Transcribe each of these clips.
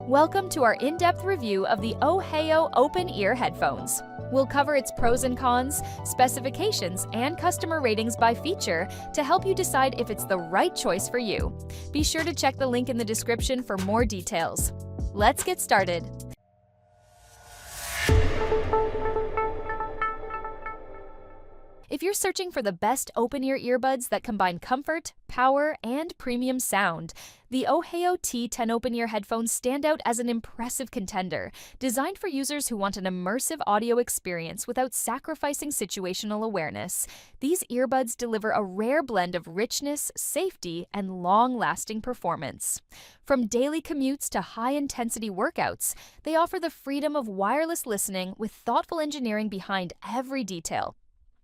Welcome to our in-depth review of the OHAYO Open Ear Headphones. We'll cover its pros and cons, specifications, and customer ratings by feature to help you decide if it's the right choice for you. Be sure to check the link in the description for more details. Let's get started. If you're searching for the best open-ear earbuds that combine comfort, power, and premium sound, the OHAYO T10 open-ear headphones stand out as an impressive contender, designed for users who want an immersive audio experience without sacrificing situational awareness. These earbuds deliver a rare blend of richness, safety, and long-lasting performance. From daily commutes to high-intensity workouts, they offer the freedom of wireless listening with thoughtful engineering behind every detail.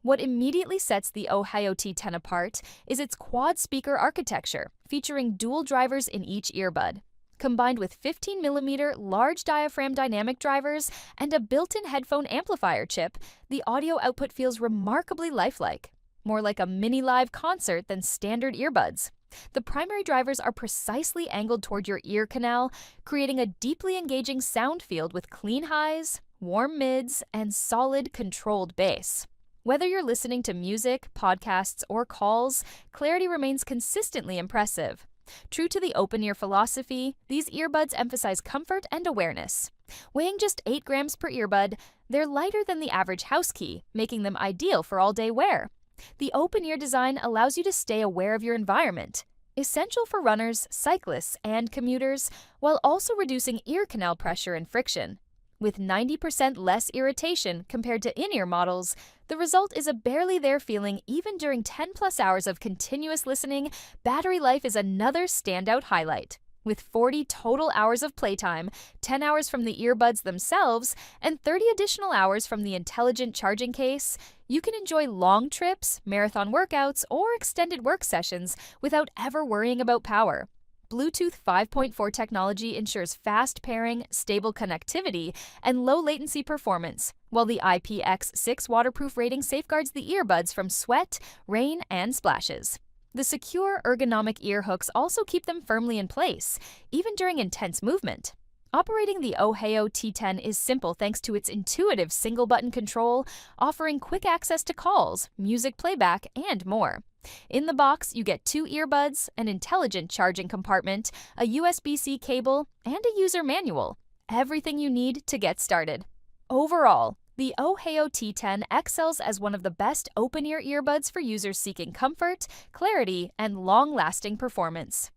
What immediately sets the OHAYO T10 apart is its quad-speaker architecture, featuring dual drivers in each earbud. Combined with 15mm large diaphragm dynamic drivers and a built-in headphone amplifier chip, the audio output feels remarkably lifelike, more like a mini live concert than standard earbuds. The primary drivers are precisely angled toward your ear canal, creating a deeply engaging sound field with clean highs, warm mids, and solid, controlled bass. Whether you're listening to music, podcasts, or calls, clarity remains consistently impressive. True to the open-ear philosophy, these earbuds emphasize comfort and awareness. Weighing just 8 grams per earbud, they're lighter than the average house key, making them ideal for all-day wear. The open-ear design allows you to stay aware of your environment, essential for runners, cyclists, and commuters, while also reducing ear canal pressure and friction. With 90% less irritation compared to in-ear models, the result is a barely there feeling even during 10+ hours of continuous listening. Battery life is another standout highlight. With 40 total hours of playtime, 10 hours from the earbuds themselves, and 30 additional hours from the intelligent charging case, you can enjoy long trips, marathon workouts, or extended work sessions without ever worrying about power. Bluetooth 5.4 technology ensures fast pairing, stable connectivity, and low latency performance, while the IPX6 waterproof rating safeguards the earbuds from sweat, rain, and splashes. The secure, ergonomic ear hooks also keep them firmly in place, even during intense movement. Operating the OHAYO T10 is simple thanks to its intuitive single-button control, offering quick access to calls, music playback, and more. In the box, you get 2 earbuds, an intelligent charging compartment, a USB-C cable, and a user manual. Everything you need to get started. Overall, the OHAYO T10 excels as one of the best open-ear earbuds for users seeking comfort, clarity, and long-lasting performance.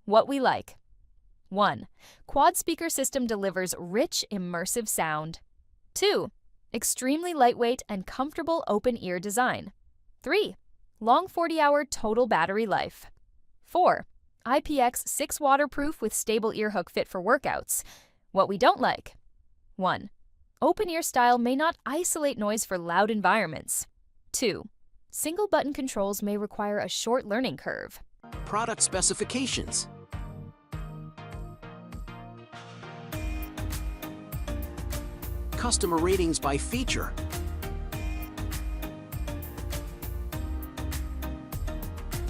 What we like. 1. Quad speaker system delivers rich, immersive sound. 2. Extremely lightweight and comfortable open-ear design. 3. Long 40-hour total battery life. 4. IPX6 waterproof with stable earhook fit for workouts. What we don't like. 1. Open-ear style may not isolate noise for loud environments. 2. Single-button controls may require a short learning curve. Product specifications. Customer ratings by feature.